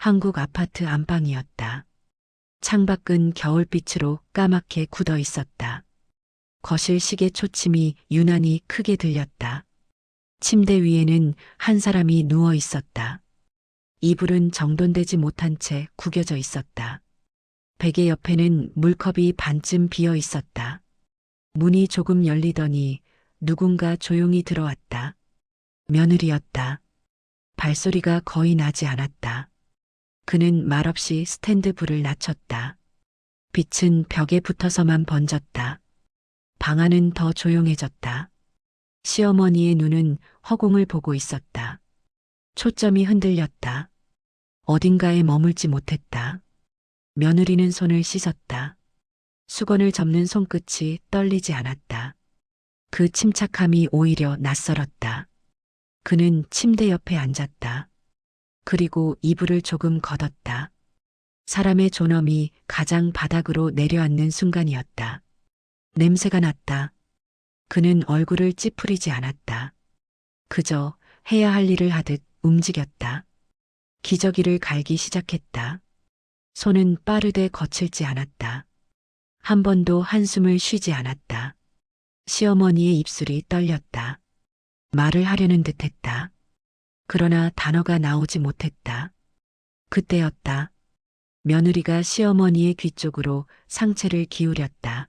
한국 아파트 안방이었다. 창밖은 겨울빛으로 까맣게 굳어 있었다. 거실 시계 초침이 유난히 크게 들렸다. 침대 위에는 한 사람이 누워 있었다. 이불은 정돈되지 못한 채 구겨져 있었다. 베개 옆에는 물컵이 반쯤 비어 있었다. 문이 조금 열리더니 누군가 조용히 들어왔다. 며느리였다. 발소리가 거의 나지 않았다. 그는 말없이 스탠드 불을 낮췄다. 빛은 벽에 붙어서만 번졌다. 방 안은 더 조용해졌다. 시어머니의 눈은 허공을 보고 있었다. 초점이 흔들렸다. 어딘가에 머물지 못했다. 며느리는 손을 씻었다. 수건을 접는 손끝이 떨리지 않았다. 그 침착함이 오히려 낯설었다. 그는 침대 옆에 앉았다. 그리고 이불을 조금 걷었다. 사람의 존엄이 가장 바닥으로 내려앉는 순간이었다. 냄새가 났다. 그는 얼굴을 찌푸리지 않았다. 그저 해야 할 일을 하듯 움직였다. 기저귀를 갈기 시작했다. 손은 빠르되 거칠지 않았다. 한 번도 한숨을 쉬지 않았다. 시어머니의 입술이 떨렸다. 말을 하려는 듯 했다. 그러나 단어가 나오지 못했다. 그때였다. 며느리가 시어머니의 귀 쪽으로 상체를 기울였다.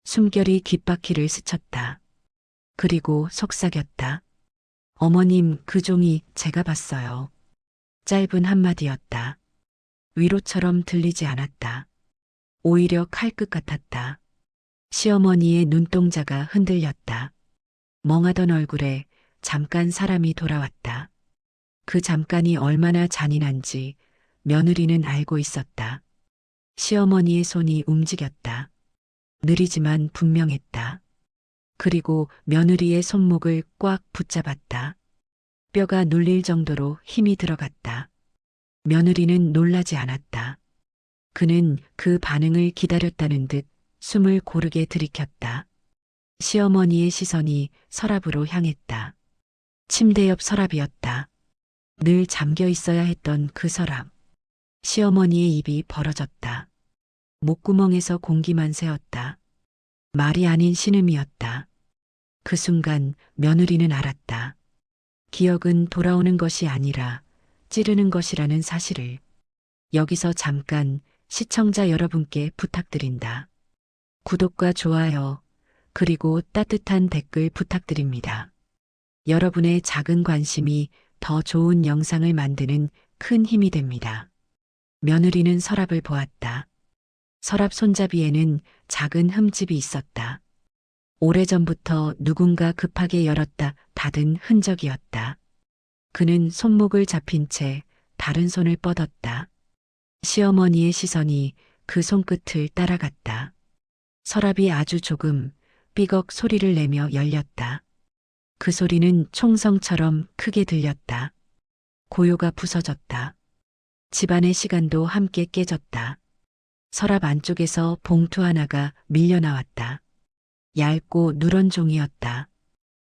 숨결이 귓바퀴를 스쳤다. 그리고 속삭였다. 어머님, 그 종이 제가 봤어요. 짧은 한마디였다. 위로처럼 들리지 않았다. 오히려 칼끝 같았다. 시어머니의 눈동자가 흔들렸다. 멍하던 얼굴에 잠깐 사람이 돌아왔다. 그 잠깐이 얼마나 잔인한지 며느리는 알고 있었다. 시어머니의 손이 움직였다. 느리지만 분명했다. 그리고 며느리의 손목을 꽉 붙잡았다. 뼈가 눌릴 정도로 힘이 들어갔다. 며느리는 놀라지 않았다. 그는 그 반응을 기다렸다는 듯 숨을 고르게 들이켰다. 시어머니의 시선이 서랍으로 향했다. 침대 옆 서랍이었다. 늘 잠겨 있어야 했던 그 서랍. 시어머니의 입이 벌어졌다. 목구멍에서 공기만 새었다. 말이 아닌 신음이었다. 그 순간 며느리는 알았다. 기억은 돌아오는 것이 아니라 찌르는 것이라는 사실을. 여기서 잠깐 시청자 여러분께 부탁드린다. 구독과 좋아요, 그리고 따뜻한 댓글 부탁드립니다. 여러분의 작은 관심이 더 좋은 영상을 만드는 큰 힘이 됩니다. 며느리는 서랍을 보았다. 서랍 손잡이에는 작은 흠집이 있었다. 오래전부터 누군가 급하게 열었다 닫은 흔적이었다. 그는 손목을 잡힌 채 다른 손을 뻗었다. 시어머니의 시선이 그 손끝을 따라갔다. 서랍이 아주 조금 삐걱 소리를 내며 열렸다. 그 소리는 총성처럼 크게 들렸다. 고요가 부서졌다. 집안의 시간도 함께 깨졌다. 서랍 안쪽에서 봉투 하나가 밀려 나왔다. 얇고 누런 종이였다.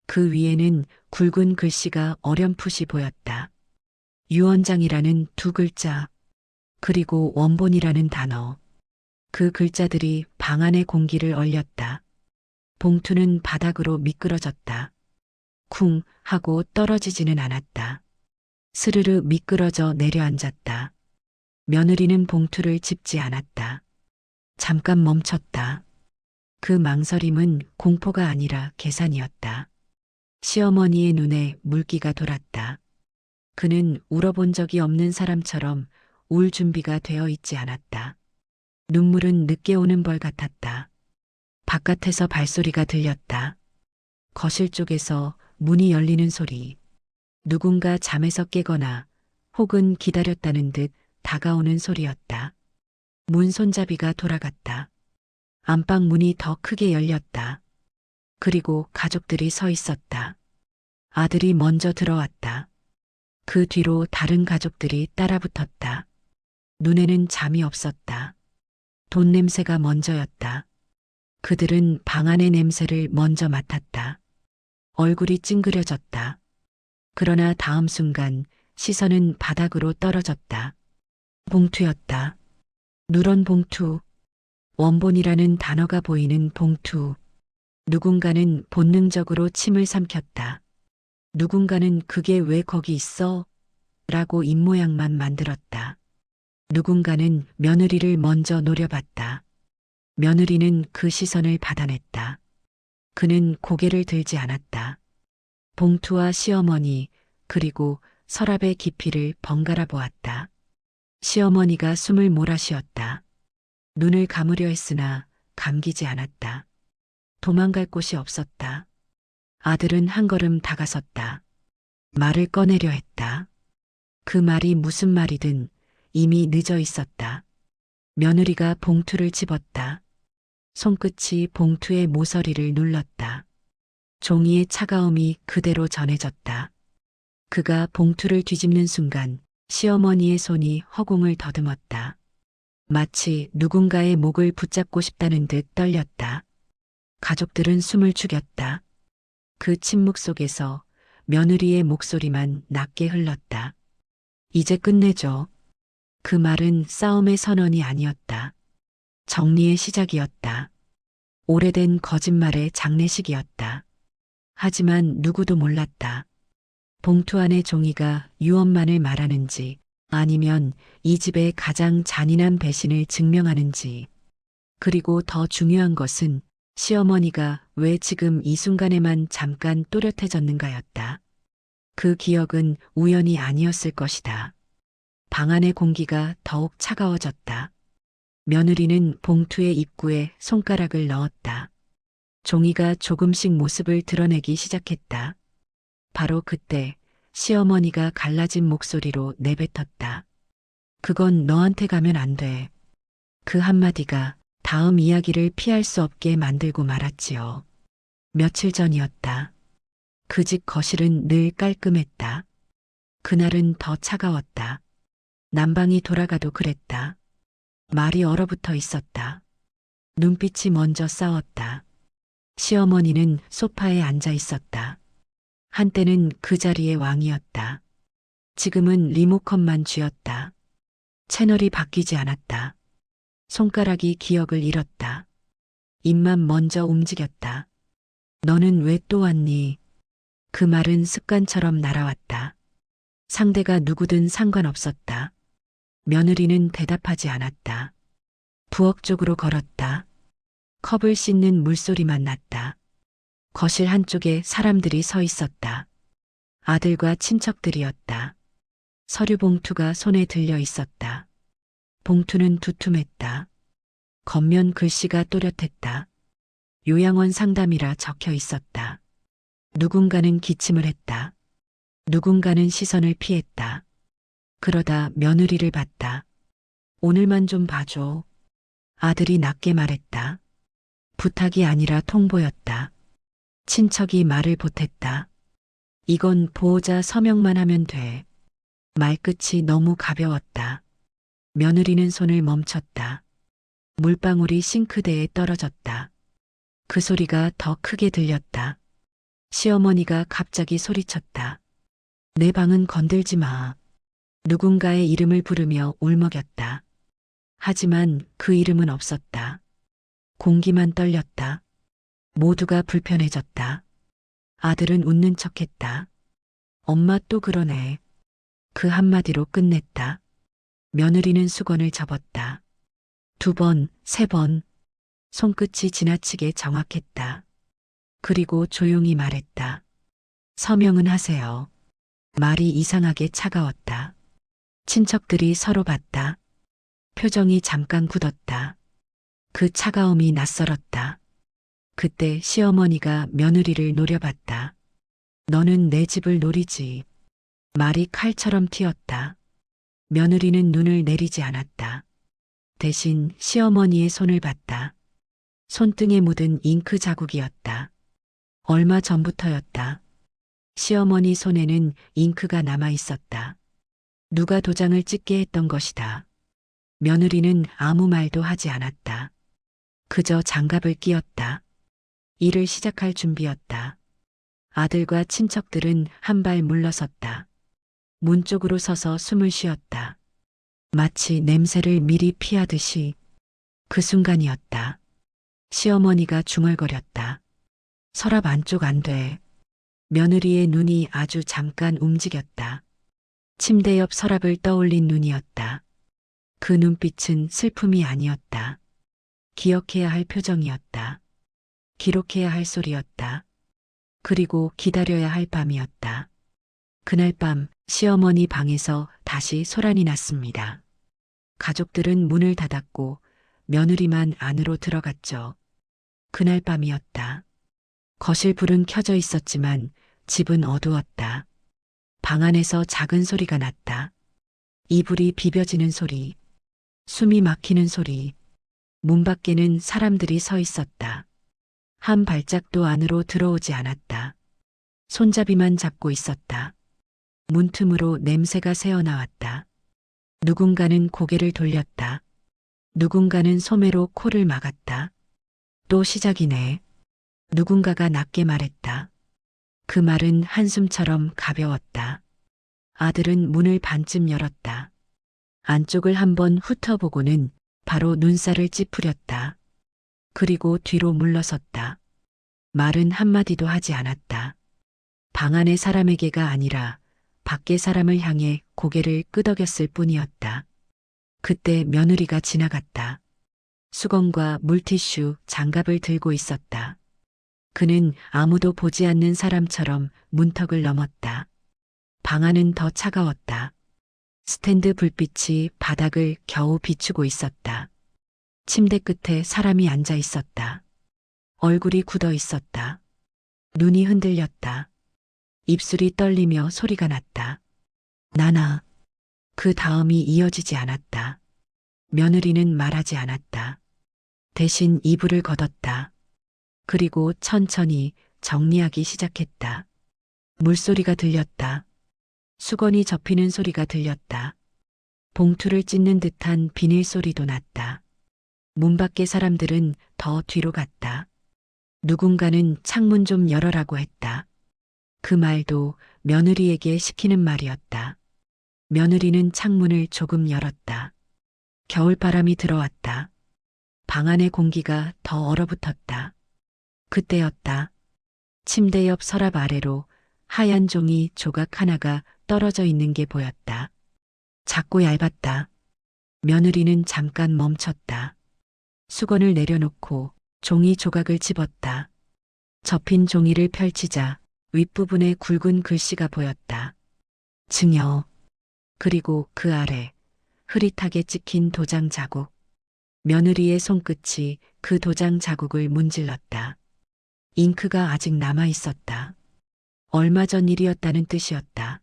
그 위에는 굵은 글씨가 어렴풋이 보였다. 유언장이라는 두 글자, 그리고 원본이라는 단어. 그 글자들이 방 안의 공기를 얼렸다. 봉투는 바닥으로 미끄러졌다. 쿵 하고 떨어지지는 않았다. 스르르 미끄러져 내려앉았다. 며느리는 봉투를 짚지 않았다. 잠깐 멈췄다. 그 망설임은 공포가 아니라 계산이었다. 시어머니의 눈에 물기가 돌았다. 그는 울어본 적이 없는 사람처럼 울 준비가 되어 있지 않았다. 눈물은 늦게 오는 벌 같았다. 바깥에서 발소리가 들렸다. 거실 쪽에서 문이 열리는 소리. 누군가 잠에서 깨거나 혹은 기다렸다는 듯 다가오는 소리였다. 문 손잡이가 돌아갔다. 안방 문이 더 크게 열렸다. 그리고 가족들이 서 있었다. 아들이 먼저 들어왔다. 그 뒤로 다른 가족들이 따라붙었다. 눈에는 잠이 없었다. 돈 냄새가 먼저였다. 그들은 방 안의 냄새를 먼저 맡았다. 얼굴이 찡그려졌다. 그러나 다음 순간 시선은 바닥으로 떨어졌다. 봉투였다. 누런 봉투, 원본이라는 단어가 보이는 봉투. 누군가는 본능적으로 침을 삼켰다. 누군가는 그게 왜 거기 있어? 라고 입모양만 만들었다. 누군가는 며느리를 먼저 노려봤다. 며느리는 그 시선을 받아냈다. 그는 고개를 들지 않았다. 봉투와 시어머니, 그리고 서랍의 깊이를 번갈아 보았다. 시어머니가 숨을 몰아쉬었다. 눈을 감으려 했으나 감기지 않았다. 도망갈 곳이 없었다. 아들은 한 걸음 다가섰다. 말을 꺼내려 했다. 그 말이 무슨 말이든 이미 늦어 있었다. 며느리가 봉투를 집었다. 손끝이 봉투의 모서리를 눌렀다. 종이의 차가움이 그대로 전해졌다. 그가 봉투를 뒤집는 순간 시어머니의 손이 허공을 더듬었다. 마치 누군가의 목을 붙잡고 싶다는 듯 떨렸다. 가족들은 숨을 죽였다. 그 침묵 속에서 며느리의 목소리만 낮게 흘렀다. 이제 끝내죠. 그 말은 싸움의 선언이 아니었다. 정리의 시작이었다. 오래된 거짓말의 장례식이었다. 하지만 누구도 몰랐다. 봉투 안의 종이가 유언만을 말하는지 아니면 이 집의 가장 잔인한 배신을 증명하는지. 그리고 더 중요한 것은 시어머니가 왜 지금 이 순간에만 잠깐 또렷해졌는가였다. 그 기억은 우연이 아니었을 것이다. 방 안의 공기가 더욱 차가워졌다. 며느리는 봉투의 입구에 손가락을 넣었다. 종이가 조금씩 모습을 드러내기 시작했다. 바로 그때 시어머니가 갈라진 목소리로 내뱉었다. 그건 너한테 가면 안 돼. 그 한마디가 다음 이야기를 피할 수 없게 만들고 말았지요. 며칠 전이었다. 그 집 거실은 늘 깔끔했다. 그날은 더 차가웠다. 난방이 돌아가도 그랬다. 말이 얼어붙어 있었다. 눈빛이 먼저 싸웠다. 시어머니는 소파에 앉아 있었다. 한때는 그 자리의 왕이었다. 지금은 리모컨만 쥐었다. 채널이 바뀌지 않았다. 손가락이 기억을 잃었다. 입만 먼저 움직였다. 너는 왜 또 왔니? 그 말은 습관처럼 날아왔다. 상대가 누구든 상관없었다. 며느리는 대답하지 않았다. 부엌 쪽으로 걸었다. 컵을 씻는 물소리만 났다. 거실 한쪽에 사람들이 서 있었다. 아들과 친척들이었다. 서류 봉투가 손에 들려 있었다. 봉투는 두툼했다. 겉면 글씨가 또렷했다. 요양원 상담이라 적혀 있었다. 누군가는 기침을 했다. 누군가는 시선을 피했다. 그러다 며느리를 봤다. 오늘만 좀 봐줘. 아들이 낮게 말했다. 부탁이 아니라 통보였다. 친척이 말을 보탰다. 이건 보호자 서명만 하면 돼. 말끝이 너무 가벼웠다. 며느리는 손을 멈췄다. 물방울이 싱크대에 떨어졌다. 그 소리가 더 크게 들렸다. 시어머니가 갑자기 소리쳤다. 내 방은 건들지 마. 누군가의 이름을 부르며 울먹였다. 하지만 그 이름은 없었다. 공기만 떨렸다. 모두가 불편해졌다. 아들은 웃는 척했다. 엄마 또 그러네. 그 한마디로 끝냈다. 며느리는 수건을 접었다. 2번, 3번. 손끝이 지나치게 정확했다. 그리고 조용히 말했다. 서명은 하세요. 말이 이상하게 차가웠다. 친척들이 서로 봤다. 표정이 잠깐 굳었다. 그 차가움이 낯설었다. 그때 시어머니가 며느리를 노려봤다. 너는 내 집을 노리지. 말이 칼처럼 튀었다. 며느리는 눈을 내리지 않았다. 대신 시어머니의 손을 봤다. 손등에 묻은 잉크 자국이었다. 얼마 전부터였다. 시어머니 손에는 잉크가 남아 있었다. 누가 도장을 찍게 했던 것이다. 며느리는 아무 말도 하지 않았다. 그저 장갑을 끼었다. 일을 시작할 준비였다. 아들과 친척들은 한 발 물러섰다. 문 쪽으로 서서 숨을 쉬었다. 마치 냄새를 미리 피하듯이 그 순간이었다. 시어머니가 중얼거렸다. 서랍 안쪽 안 돼. 며느리의 눈이 아주 잠깐 움직였다. 침대 옆 서랍을 떠올린 눈이었다. 그 눈빛은 슬픔이 아니었다. 기억해야 할 표정이었다. 기록해야 할 소리였다. 그리고 기다려야 할 밤이었다. 그날 밤 시어머니 방에서 다시 소란이 났습니다. 가족들은 문을 닫았고 며느리만 안으로 들어갔죠. 그날 밤이었다. 거실 불은 켜져 있었지만 집은 어두웠다. 방 안에서 작은 소리가 났다. 이불이 비벼지는 소리, 숨이 막히는 소리, 문 밖에는 사람들이 서 있었다. 한 발짝도 안으로 들어오지 않았다. 손잡이만 잡고 있었다. 문틈으로 냄새가 새어나왔다. 누군가는 고개를 돌렸다. 누군가는 소매로 코를 막았다. 또 시작이네. 누군가가 낮게 말했다. 그 말은 한숨처럼 가벼웠다. 아들은 문을 반쯤 열었다. 안쪽을 한번 훑어보고는 바로 눈살을 찌푸렸다. 그리고 뒤로 물러섰다. 말은 한마디도 하지 않았다. 방 안의 사람에게가 아니라 밖의 사람을 향해 고개를 끄덕였을 뿐이었다. 그때 며느리가 지나갔다. 수건과 물티슈, 장갑을 들고 있었다. 그는 아무도 보지 않는 사람처럼 문턱을 넘었다. 방 안은 더 차가웠다. 스탠드 불빛이 바닥을 겨우 비추고 있었다. 침대 끝에 사람이 앉아 있었다. 얼굴이 굳어 있었다. 눈이 흔들렸다. 입술이 떨리며 소리가 났다. 나나. 그 다음이 이어지지 않았다. 며느리는 말하지 않았다. 대신 이불을 걷었다. 그리고 천천히 정리하기 시작했다. 물소리가 들렸다. 수건이 접히는 소리가 들렸다. 봉투를 찢는 듯한 비닐 소리도 났다. 문 밖의 사람들은 더 뒤로 갔다. 누군가는 창문 좀 열어라고 했다. 그 말도 며느리에게 시키는 말이었다. 며느리는 창문을 조금 열었다. 겨울바람이 들어왔다. 방 안의 공기가 더 얼어붙었다. 그때였다. 침대 옆 서랍 아래로 하얀 종이 조각 하나가 떨어져 있는 게 보였다. 작고 얇았다. 며느리는 잠깐 멈췄다. 수건을 내려놓고 종이 조각을 집었다. 접힌 종이를 펼치자 윗부분에 굵은 글씨가 보였다. 증여. 그리고 그 아래 흐릿하게 찍힌 도장 자국. 며느리의 손끝이 그 도장 자국을 문질렀다. 잉크가 아직 남아 있었다. 얼마 전 일이었다는 뜻이었다.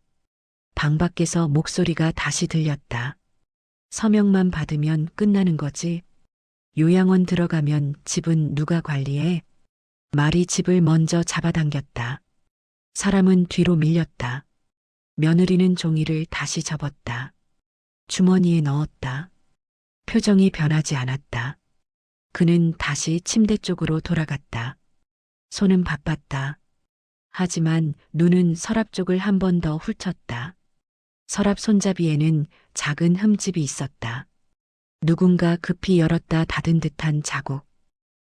방 밖에서 목소리가 다시 들렸다. 서명만 받으면 끝나는 거지. 요양원 들어가면 집은 누가 관리해? 말이 집을 먼저 잡아당겼다. 사람은 뒤로 밀렸다. 며느리는 종이를 다시 접었다. 주머니에 넣었다. 표정이 변하지 않았다. 그는 다시 침대 쪽으로 돌아갔다. 손은 바빴다. 하지만 눈은 서랍 쪽을 한 번 더 훑었다. 서랍 손잡이에는 작은 흠집이 있었다. 누군가 급히 열었다 닫은 듯한 자국.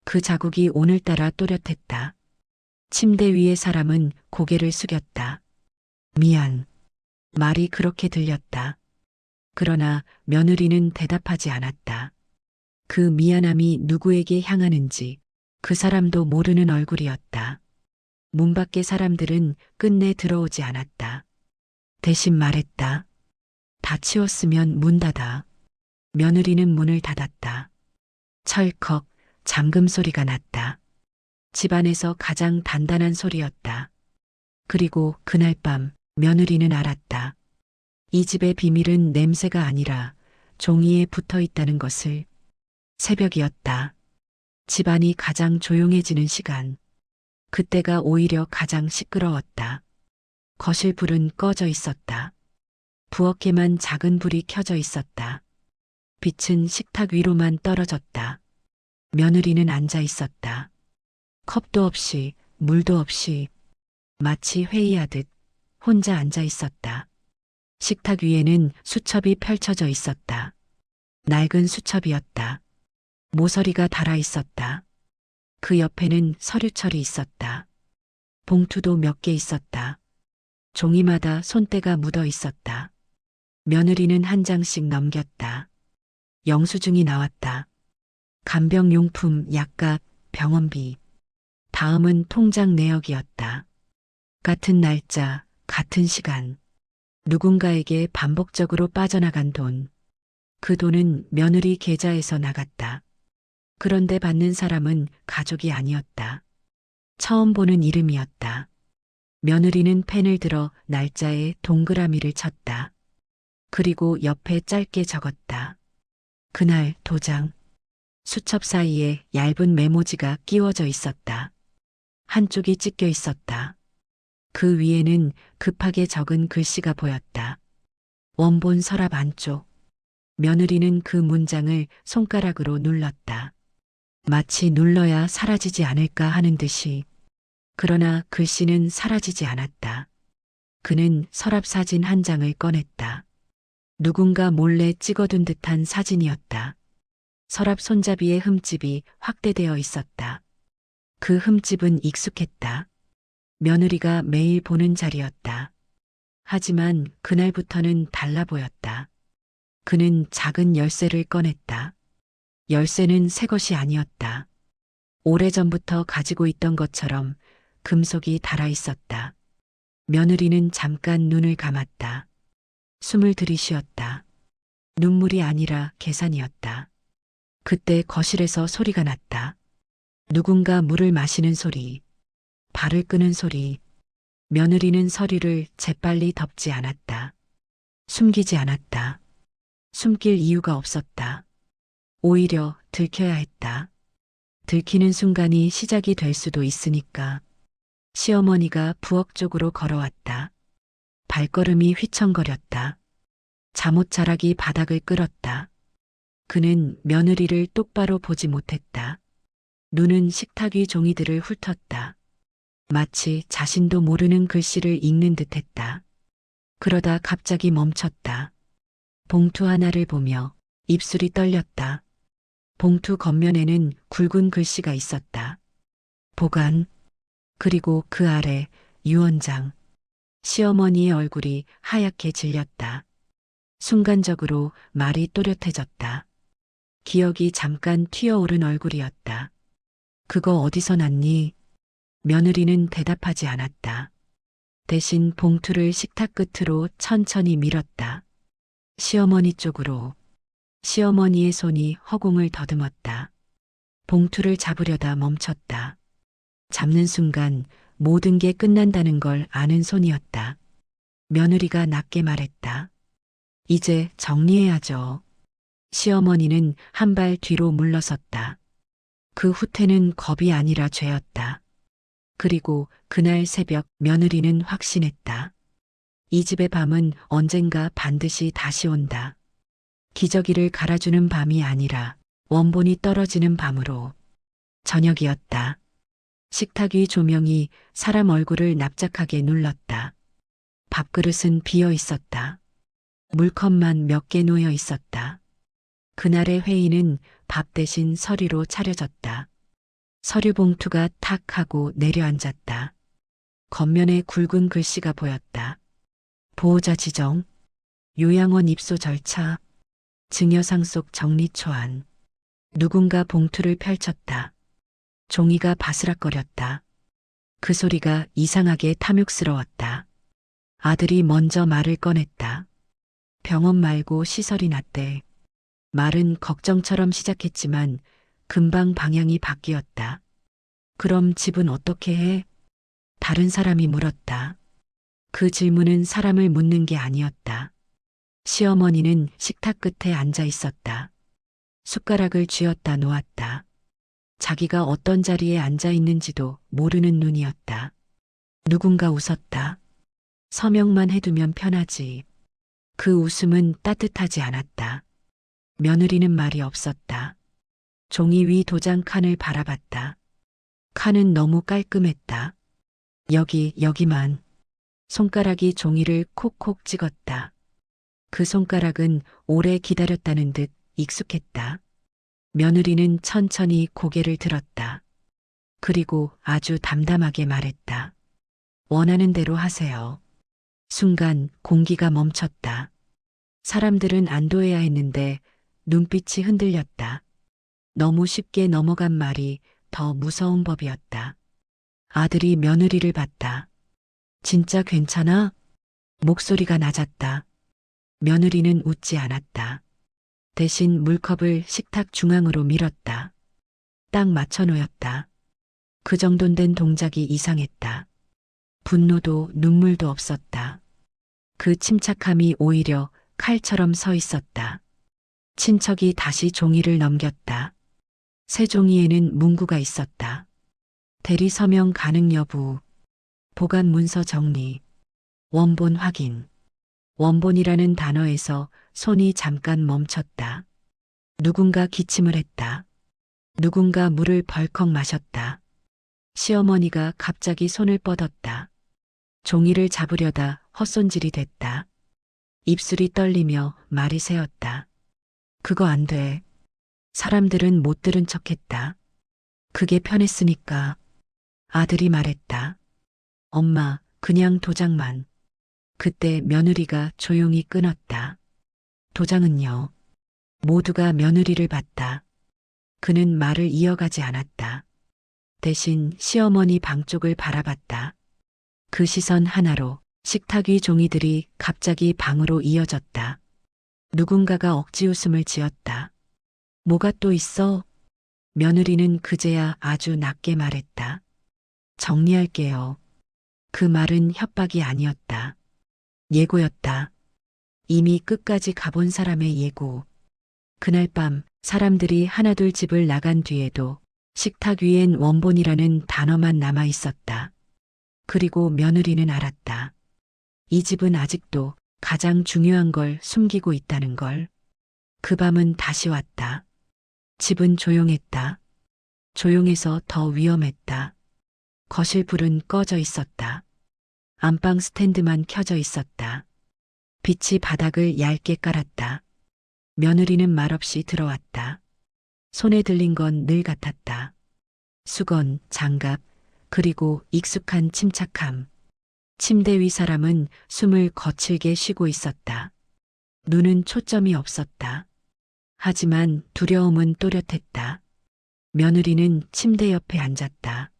그 자국이 오늘따라 또렷했다. 침대 위의 사람은 고개를 숙였다. 미안. 말이 그렇게 들렸다. 그러나 며느리는 대답하지 않았다. 그 미안함이 누구에게 향하는지 그 사람도 모르는 얼굴이었다. 문 밖의 사람들은 끝내 들어오지 않았다. 대신 말했다. 다 치웠으면 문 닫아. 며느리는 문을 닫았다. 철컥 잠금 소리가 났다. 집안에서 가장 단단한 소리였다. 그리고 그날 밤 며느리는 알았다. 이 집의 비밀은 냄새가 아니라 종이에 붙어 있다는 것을. 새벽이었다. 집안이 가장 조용해지는 시간. 그때가 오히려 가장 시끄러웠다. 거실 불은 꺼져 있었다. 부엌에만 작은 불이 켜져 있었다. 빛은 식탁 위로만 떨어졌다. 며느리는 앉아 있었다. 컵도 없이, 물도 없이, 마치 회의하듯 혼자 앉아 있었다. 식탁 위에는 수첩이 펼쳐져 있었다. 낡은 수첩이었다. 모서리가 달아 있었다. 그 옆에는 서류철이 있었다. 봉투도 몇 개 있었다. 종이마다 손때가 묻어 있었다. 며느리는 한 장씩 넘겼다. 영수증이 나왔다. 간병용품, 약값, 병원비. 다음은 통장 내역이었다. 같은 날짜, 같은 시간. 누군가에게 반복적으로 빠져나간 돈. 그 돈은 며느리 계좌에서 나갔다. 그런데 받는 사람은 가족이 아니었다. 처음 보는 이름이었다. 며느리는 펜을 들어 날짜에 동그라미를 쳤다. 그리고 옆에 짧게 적었다. 그날 도장. 수첩 사이에 얇은 메모지가 끼워져 있었다. 한쪽이 찢겨 있었다. 그 위에는 급하게 적은 글씨가 보였다. 원본 서랍 안쪽. 며느리는 그 문장을 손가락으로 눌렀다. 마치 눌러야 사라지지 않을까 하는 듯이. 그러나 글씨는 사라지지 않았다. 그는 서랍 사진 한 장을 꺼냈다. 누군가 몰래 찍어둔 듯한 사진이었다. 서랍 손잡이의 흠집이 확대되어 있었다. 그 흠집은 익숙했다. 며느리가 매일 보는 자리였다. 하지만 그날부터는 달라 보였다. 그는 작은 열쇠를 꺼냈다. 열쇠는 새 것이 아니었다. 오래전부터 가지고 있던 것처럼 금속이 달아 있었다. 며느리는 잠깐 눈을 감았다. 숨을 들이쉬었다. 눈물이 아니라 계산이었다. 그때 거실에서 소리가 났다. 누군가 물을 마시는 소리, 발을 끄는 소리. 며느리는 서류를 재빨리 덮지 않았다. 숨기지 않았다. 숨길 이유가 없었다. 오히려 들켜야 했다. 들키는 순간이 시작이 될 수도 있으니까. 시어머니가 부엌 쪽으로 걸어왔다. 발걸음이 휘청거렸다. 잠옷자락이 바닥을 끌었다. 그는 며느리를 똑바로 보지 못했다. 눈은 식탁 위 종이들을 훑었다. 마치 자신도 모르는 글씨를 읽는 듯했다. 그러다 갑자기 멈췄다. 봉투 하나를 보며 입술이 떨렸다. 봉투 겉면에는 굵은 글씨가 있었다. 보관. 그리고 그 아래 유언장. 시어머니의 얼굴이 하얗게 질렸다. 순간적으로 말이 또렷해졌다. 기억이 잠깐 튀어오른 얼굴이었다. 그거 어디서 났니? 며느리는 대답하지 않았다. 대신 봉투를 식탁 끝으로 천천히 밀었다. 시어머니 쪽으로. 시어머니의 손이 허공을 더듬었다. 봉투를 잡으려다 멈췄다. 잡는 순간 모든 게 끝난다는 걸 아는 손이었다. 며느리가 낮게 말했다. 이제 정리해야죠. 시어머니는 한 발 뒤로 물러섰다. 그 후퇴는 겁이 아니라 죄였다. 그리고 그날 새벽 며느리는 확신했다. 이 집의 밤은 언젠가 반드시 다시 온다. 기저귀를 갈아주는 밤이 아니라 원본이 떨어지는 밤으로. 저녁이었다. 식탁 위 조명이 사람 얼굴을 납작하게 눌렀다. 밥그릇은 비어 있었다. 물컵만 몇 개 놓여 있었다. 그날의 회의는 밥 대신 서류로 차려졌다. 서류 봉투가 탁 하고 내려앉았다. 겉면에 굵은 글씨가 보였다. 보호자 지정, 요양원 입소 절차, 증여 상속 정리 초안. 누군가 봉투를 펼쳤다. 종이가 바스락거렸다. 그 소리가 이상하게 탐욕스러웠다. 아들이 먼저 말을 꺼냈다. 병원 말고 시설이 낫대. 말은 걱정처럼 시작했지만 금방 방향이 바뀌었다. 그럼 집은 어떻게 해? 다른 사람이 물었다. 그 질문은 사람을 묻는 게 아니었다. 시어머니는 식탁 끝에 앉아 있었다. 숟가락을 쥐었다 놓았다. 자기가 어떤 자리에 앉아 있는지도 모르는 눈이었다. 누군가 웃었다. 서명만 해두면 편하지. 그 웃음은 따뜻하지 않았다. 며느리는 말이 없었다. 종이 위 도장 칸을 바라봤다. 칸은 너무 깔끔했다. 여기만. 손가락이 종이를 콕콕 찍었다. 그 손가락은 오래 기다렸다는 듯 익숙했다. 며느리는 천천히 고개를 들었다. 그리고 아주 담담하게 말했다. 원하는 대로 하세요. 순간 공기가 멈췄다. 사람들은 안도해야 했는데 눈빛이 흔들렸다. 너무 쉽게 넘어간 말이 더 무서운 법이었다. 아들이 며느리를 봤다. 진짜 괜찮아? 목소리가 낮았다. 며느리는 웃지 않았다. 대신 물컵을 식탁 중앙으로 밀었다. 딱 맞춰 놓였다. 그 정도 된 동작이 이상했다. 분노도 눈물도 없었다. 그 침착함이 오히려 칼처럼 서 있었다. 친척이 다시 종이를 넘겼다. 새 종이에는 문구가 있었다. 대리 서명 가능 여부, 보관 문서 정리, 원본 확인. 원본이라는 단어에서 손이 잠깐 멈췄다. 누군가 기침을 했다. 누군가 물을 벌컥 마셨다. 시어머니가 갑자기 손을 뻗었다. 종이를 잡으려다 헛손질이 됐다. 입술이 떨리며 말이 새었다. 그거 안 돼. 사람들은 못 들은 척했다. 그게 편했으니까. 아들이 말했다. 엄마, 그냥 도장만. 그때 며느리가 조용히 끊었다. 도장은요. 모두가 며느리를 봤다. 그는 말을 이어가지 않았다. 대신 시어머니 방 쪽을 바라봤다. 그 시선 하나로 식탁 위 종이들이 갑자기 방으로 이어졌다. 누군가가 억지 웃음을 지었다. 뭐가 또 있어? 며느리는 그제야 아주 낮게 말했다. 정리할게요. 그 말은 협박이 아니었다. 예고였다. 이미 끝까지 가본 사람의 예고. 그날 밤 사람들이 하나둘 집을 나간 뒤에도 식탁 위엔 원본이라는 단어만 남아 있었다. 그리고 며느리는 알았다. 이 집은 아직도 가장 중요한 걸 숨기고 있다는 걸. 그 밤은 다시 왔다. 집은 조용했다. 조용해서 더 위험했다. 거실 불은 꺼져 있었다. 안방 스탠드만 켜져 있었다. 빛이 바닥을 얇게 깔았다. 며느리는 말없이 들어왔다. 손에 들린 건 늘 같았다. 수건, 장갑, 그리고 익숙한 침착함. 침대 위 사람은 숨을 거칠게 쉬고 있었다. 눈은 초점이 없었다. 하지만 두려움은 또렷했다. 며느리는 침대 옆에 앉았다.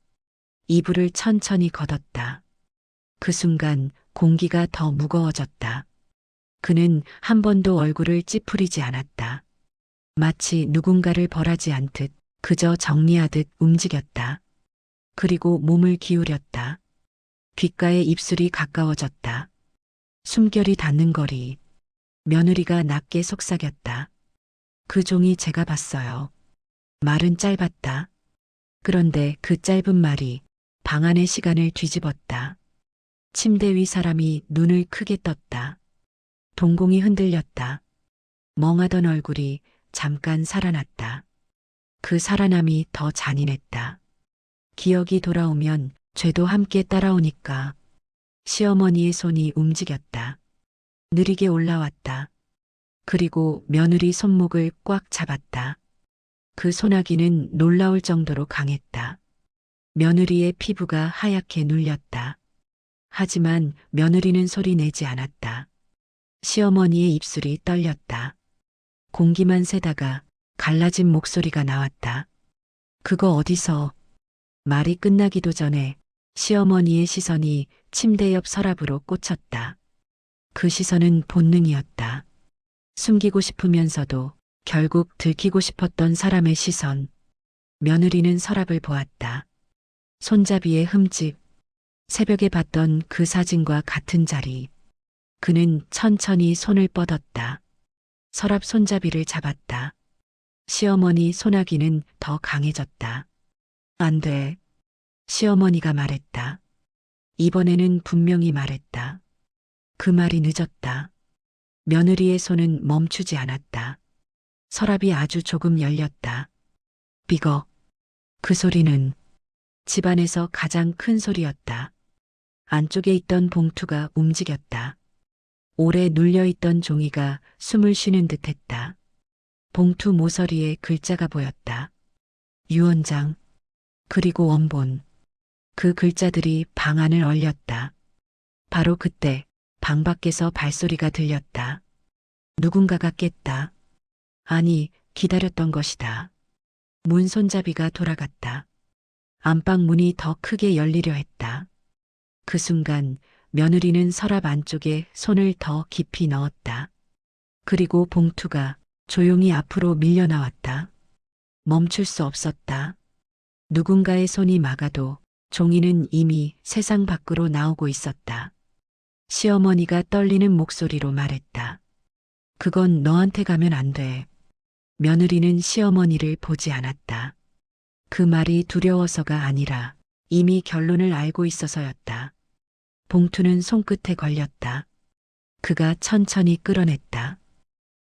이불을 천천히 걷었다. 그 순간 공기가 더 무거워졌다. 그는 한 번도 얼굴을 찌푸리지 않았다. 마치 누군가를 벌하지 않듯 그저 정리하듯 움직였다. 그리고 몸을 기울였다. 귓가에 입술이 가까워졌다. 숨결이 닿는 거리. 며느리가 낮게 속삭였다. 그 종이 제가 봤어요. 말은 짧았다. 그런데 그 짧은 말이 방 안의 시간을 뒤집었다. 침대 위 사람이 눈을 크게 떴다. 동공이 흔들렸다. 멍하던 얼굴이 잠깐 살아났다. 그 살아남이 더 잔인했다. 기억이 돌아오면 죄도 함께 따라오니까. 시어머니의 손이 움직였다. 느리게 올라왔다. 그리고 며느리 손목을 꽉 잡았다. 그 소나기는 놀라울 정도로 강했다. 며느리의 피부가 하얗게 눌렸다. 하지만 며느리는 소리 내지 않았다. 시어머니의 입술이 떨렸다. 공기만 새다가 갈라진 목소리가 나왔다. 그거 어디서? 말이 끝나기도 전에 시어머니의 시선이 침대 옆 서랍으로 꽂혔다. 그 시선은 본능이었다. 숨기고 싶으면서도 결국 들키고 싶었던 사람의 시선. 며느리는 서랍을 보았다. 손잡이의 흠집, 새벽에 봤던 그 사진과 같은 자리. 그는 천천히 손을 뻗었다. 서랍 손잡이를 잡았다. 시어머니 소나기는 더 강해졌다. 안 돼. 시어머니가 말했다. 이번에는 분명히 말했다. 그 말이 늦었다. 며느리의 손은 멈추지 않았다. 서랍이 아주 조금 열렸다. 삐걱. 그 소리는 집안에서 가장 큰 소리였다. 안쪽에 있던 봉투가 움직였다. 오래 눌려있던 종이가 숨을 쉬는 듯 했다. 봉투 모서리에 글자가 보였다. 유언장, 그리고 원본. 그 글자들이 방 안을 얼렸다. 바로 그때 방 밖에서 발소리가 들렸다. 누군가가 깼다. 아니, 기다렸던 것이다. 문 손잡이가 돌아갔다. 안방 문이 더 크게 열리려 했다. 그 순간 며느리는 서랍 안쪽에 손을 더 깊이 넣었다. 그리고 봉투가 조용히 앞으로 밀려 나왔다. 멈출 수 없었다. 누군가의 손이 막아도 종이는 이미 세상 밖으로 나오고 있었다. 시어머니가 떨리는 목소리로 말했다. 그건 너한테 가면 안 돼. 며느리는 시어머니를 보지 않았다. 그 말이 두려워서가 아니라 이미 결론을 알고 있어서였다. 봉투는 손끝에 걸렸다. 그가 천천히 끌어냈다.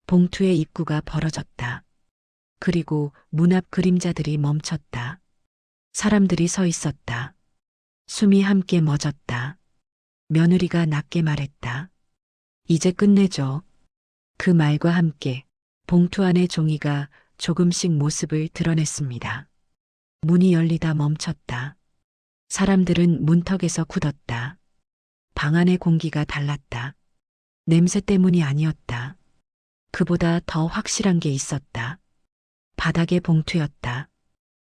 봉투의 입구가 벌어졌다. 그리고 문 앞 그림자들이 멈췄다. 사람들이 서 있었다. 숨이 함께 멎었다. 며느리가 낮게 말했다. 이제 끝내줘. 그 말과 함께 봉투 안의 종이가 조금씩 모습을 드러냈습니다. 문이 열리다 멈췄다. 사람들은 문턱에서 굳었다. 방 안의 공기가 달랐다. 냄새 때문이 아니었다. 그보다 더 확실한 게 있었다. 바닥의 봉투였다.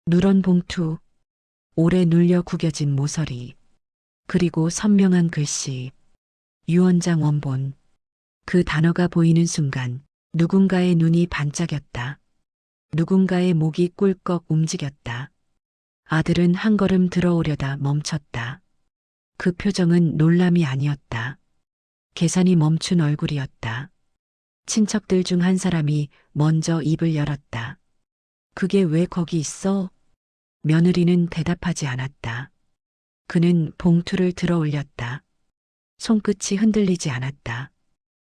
누런 봉투, 오래 눌려 구겨진 모서리, 그리고 선명한 글씨, 유언장 원본. 그 단어가 보이는 순간 누군가의 눈이 반짝였다. 누군가의 목이 꿀꺽 움직였다. 아들은 한 걸음 들어오려다 멈췄다. 그 표정은 놀람이 아니었다. 계산이 멈춘 얼굴이었다. 친척들 중 한 사람이 먼저 입을 열었다. 그게 왜 거기 있어? 며느리는 대답하지 않았다. 그는 봉투를 들어 올렸다. 손끝이 흔들리지 않았다.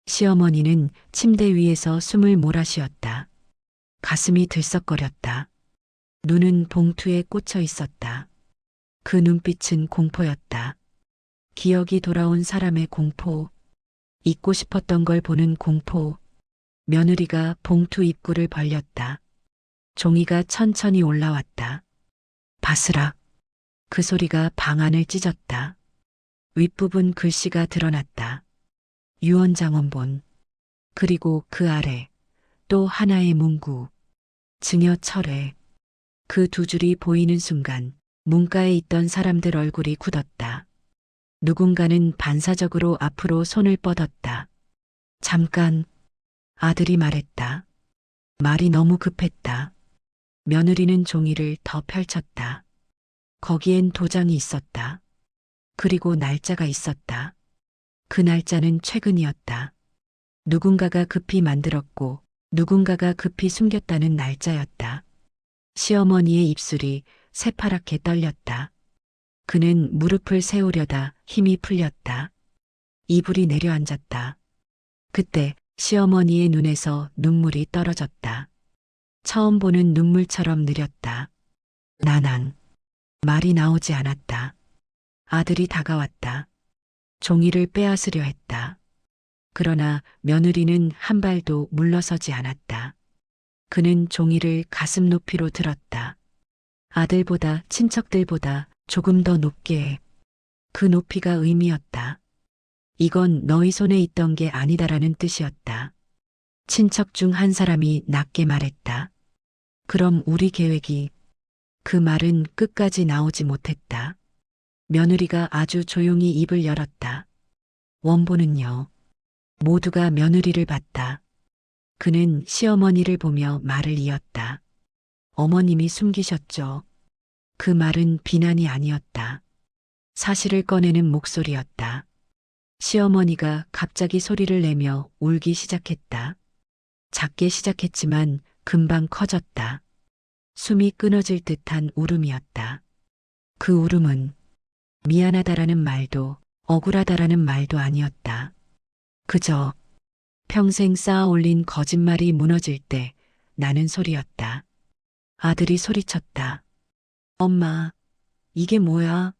시어머니는 침대 위에서 숨을 몰아쉬었다. 가슴이 들썩거렸다. 눈은 봉투에 꽂혀 있었다. 그 눈빛은 공포였다. 기억이 돌아온 사람의 공포, 잊고 싶었던 걸 보는 공포. 며느리가 봉투 입구를 벌렸다. 종이가 천천히 올라왔다. 바스락. 그 소리가 방 안을 찢었다. 윗부분 글씨가 드러났다. 유언장 원본. 그리고 그 아래 또 하나의 문구. 증여 철회. 그 두 줄이 보이는 순간 문가에 있던 사람들 얼굴이 굳었다. 누군가는 반사적으로 앞으로 손을 뻗었다. 잠깐, 아들이 말했다. 말이 너무 급했다. 며느리는 종이를 더 펼쳤다. 거기엔 도장이 있었다. 그리고 날짜가 있었다. 그 날짜는 최근이었다. 누군가가 급히 만들었고 누군가가 급히 숨겼다는 날짜였다. 시어머니의 입술이 새파랗게 떨렸다. 그는 무릎을 세우려다 힘이 풀렸다. 이불이 내려앉았다. 그때 시어머니의 눈에서 눈물이 떨어졌다. 처음 보는 눈물처럼 느렸다. 나난. 말이 나오지 않았다. 아들이 다가왔다. 종이를 빼앗으려 했다. 그러나 며느리는 한 발도 물러서지 않았다. 그는 종이를 가슴 높이로 들었다. 아들보다 친척들보다 조금 더 높게. 그 높이가 의미였다. 이건 너희 손에 있던 게 아니다라는 뜻이었다. 친척 중 한 사람이 낮게 말했다. 그럼 우리 계획이. 그 말은 끝까지 나오지 못했다. 며느리가 아주 조용히 입을 열었다. 원본은요. 모두가 며느리를 봤다. 그는 시어머니를 보며 말을 이었다. 어머님이 숨기셨죠. 그 말은 비난이 아니었다. 사실을 꺼내는 목소리였다. 시어머니가 갑자기 소리를 내며 울기 시작했다. 작게 시작했지만 금방 커졌다. 숨이 끊어질 듯한 울음이었다. 그 울음은 미안하다라는 말도 억울하다라는 말도 아니었다. 그저 평생 쌓아 올린 거짓말이 무너질 때 나는 소리였다. 아들이 소리쳤다. 엄마, 이게 뭐야?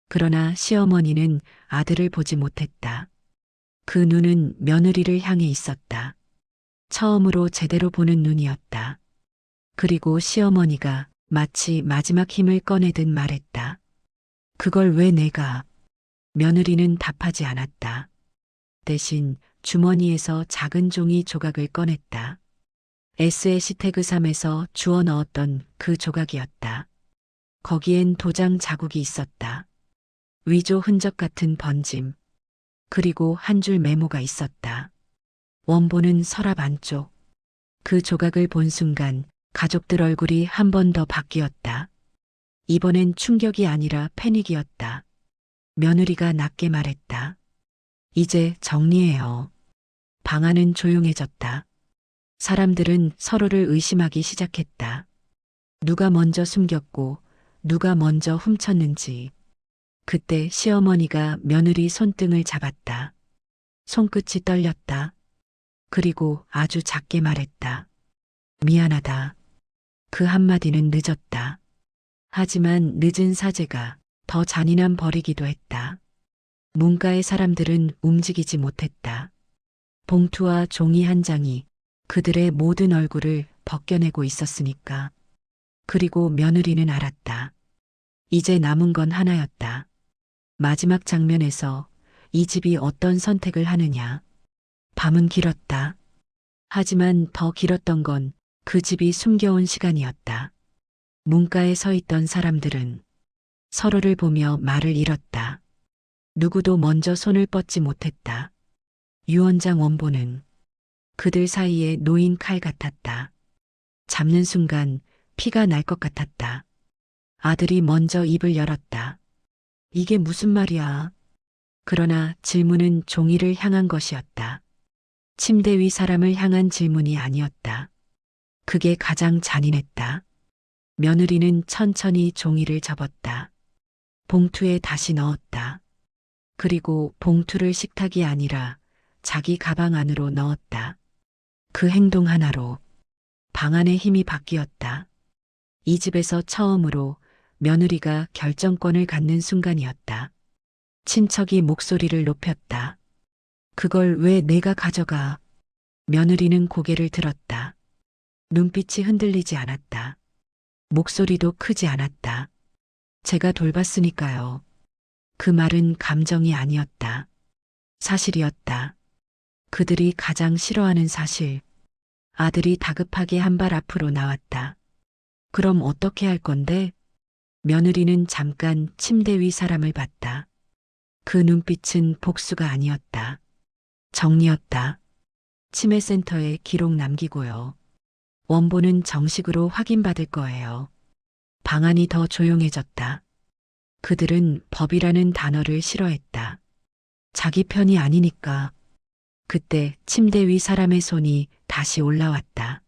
그러나 시어머니는 아들을 보지 못했다. 그 눈은 며느리를 향해 있었다. 처음으로 제대로 보는 눈이었다. 그리고 시어머니가 마치 마지막 힘을 꺼내듯 말했다. 그걸 왜 내가? 며느리는 답하지 않았다. 대신 주머니에서 작은 종이 조각을 꺼냈다. S#3에서 주워 넣었던 그 조각이었다. 거기엔 도장 자국이 있었다. 위조 흔적 같은 번짐. 그리고 한 줄 메모가 있었다. 원본은 서랍 안쪽. 그 조각을 본 순간 가족들 얼굴이 한 번 더 바뀌었다. 이번엔 충격이 아니라 패닉이었다. 며느리가 낮게 말했다. 이제 정리해요. 방 안은 조용해졌다. 사람들은 서로를 의심하기 시작했다. 누가 먼저 숨겼고 누가 먼저 훔쳤는지. 그때 시어머니가 며느리 손등을 잡았다. 손끝이 떨렸다. 그리고 아주 작게 말했다. 미안하다. 그 한마디는 늦었다. 하지만 늦은 사죄가 더 잔인한 벌이기도 했다. 문가의 사람들은 움직이지 못했다. 봉투와 종이 한 장이 그들의 모든 얼굴을 벗겨내고 있었으니까. 그리고 며느리는 알았다. 이제 남은 건 하나였다. 마지막 장면에서 이 집이 어떤 선택을 하느냐. 밤은 길었다. 하지만 더 길었던 건 그 집이 숨겨온 시간이었다. 문가에 서 있던 사람들은 서로를 보며 말을 잃었다. 누구도 먼저 손을 뻗지 못했다. 유언장 원본은 그들 사이에 놓인 칼 같았다. 잡는 순간 피가 날 것 같았다. 아들이 먼저 입을 열었다. 이게 무슨 말이야? 그러나 질문은 종이를 향한 것이었다. 침대 위 사람을 향한 질문이 아니었다. 그게 가장 잔인했다. 며느리는 천천히 종이를 접었다. 봉투에 다시 넣었다. 그리고 봉투를 식탁이 아니라 자기 가방 안으로 넣었다. 그 행동 하나로 방 안의 힘이 바뀌었다. 이 집에서 처음으로 며느리가 결정권을 갖는 순간이었다. 친척이 목소리를 높였다. 그걸 왜 내가 가져가? 며느리는 고개를 들었다. 눈빛이 흔들리지 않았다. 목소리도 크지 않았다. 제가 돌봤으니까요. 그 말은 감정이 아니었다. 사실이었다. 그들이 가장 싫어하는 사실. 아들이 다급하게 한 발 앞으로 나왔다. 그럼 어떻게 할 건데? 며느리는 잠깐 침대 위 사람을 봤다. 그 눈빛은 복수가 아니었다. 정리였다. 치매센터에 기록 남기고요. 원본은 정식으로 확인받을 거예요. 방 안이 더 조용해졌다. 그들은 법이라는 단어를 싫어했다. 자기 편이 아니니까. 그때 침대 위 사람의 손이 다시 올라왔다.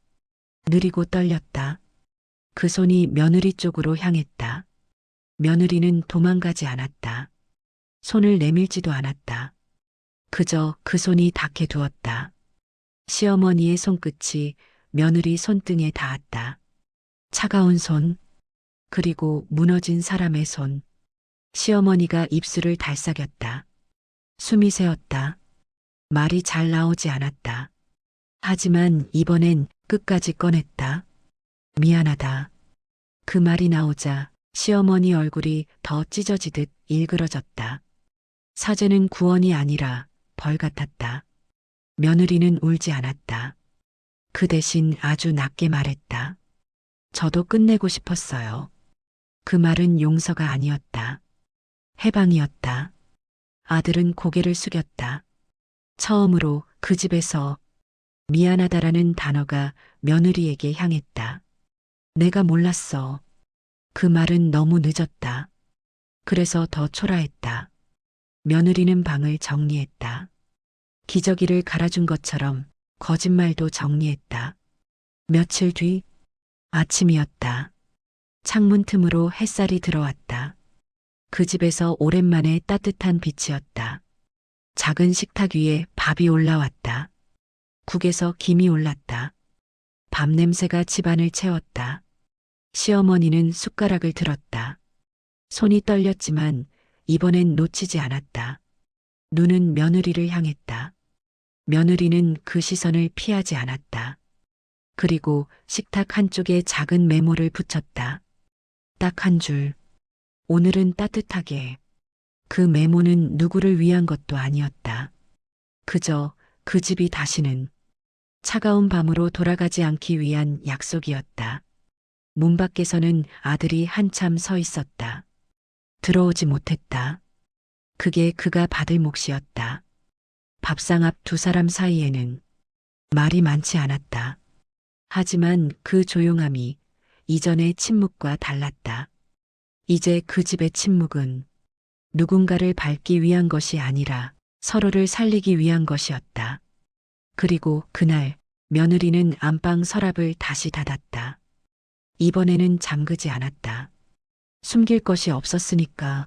느리고 떨렸다. 그 손이 며느리 쪽으로 향했다. 며느리는 도망가지 않았다. 손을 내밀지도 않았다. 그저 그 손이 닿게 두었다. 시어머니의 손끝이 며느리 손등에 닿았다. 차가운 손, 그리고 무너진 사람의 손. 시어머니가 입술을 달싹였다. 숨이 새었다. 말이 잘 나오지 않았다. 하지만 이번엔 끝까지 꺼냈다. 미안하다. 그 말이 나오자 시어머니 얼굴이 더 찢어지듯 일그러졌다. 사죄는 구원이 아니라 벌 같았다. 며느리는 울지 않았다. 그 대신 아주 낮게 말했다. 저도 끝내고 싶었어요. 그 말은 용서가 아니었다. 해방이었다. 아들은 고개를 숙였다. 처음으로 그 집에서 미안하다라는 단어가 며느리에게 향했다. 내가 몰랐어. 그 말은 너무 늦었다. 그래서 더 초라했다. 며느리는 방을 정리했다. 기저귀를 갈아준 것처럼 거짓말도 정리했다. 며칠 뒤 아침이었다. 창문 틈으로 햇살이 들어왔다. 그 집에서 오랜만에 따뜻한 빛이었다. 작은 식탁 위에 밥이 올라왔다. 국에서 김이 올랐다. 밥 냄새가 집안을 채웠다. 시어머니는 숟가락을 들었다. 손이 떨렸지만 이번엔 놓치지 않았다. 눈은 며느리를 향했다. 며느리는 그 시선을 피하지 않았다. 그리고 식탁 한쪽에 작은 메모를 붙였다. 딱 한 줄. 오늘은 따뜻하게. 그 메모는 누구를 위한 것도 아니었다. 그저 그 집이 다시는 차가운 밤으로 돌아가지 않기 위한 약속이었다. 문 밖에서는 아들이 한참 서 있었다. 들어오지 못했다. 그게 그가 받을 몫이었다. 밥상 앞 두 사람 사이에는 말이 많지 않았다. 하지만 그 조용함이 이전의 침묵과 달랐다. 이제 그 집의 침묵은 누군가를 밟기 위한 것이 아니라 서로를 살리기 위한 것이었다. 그리고 그날 며느리는 안방 서랍을 다시 닫았다. 이번에는 잠그지 않았다. 숨길 것이 없었으니까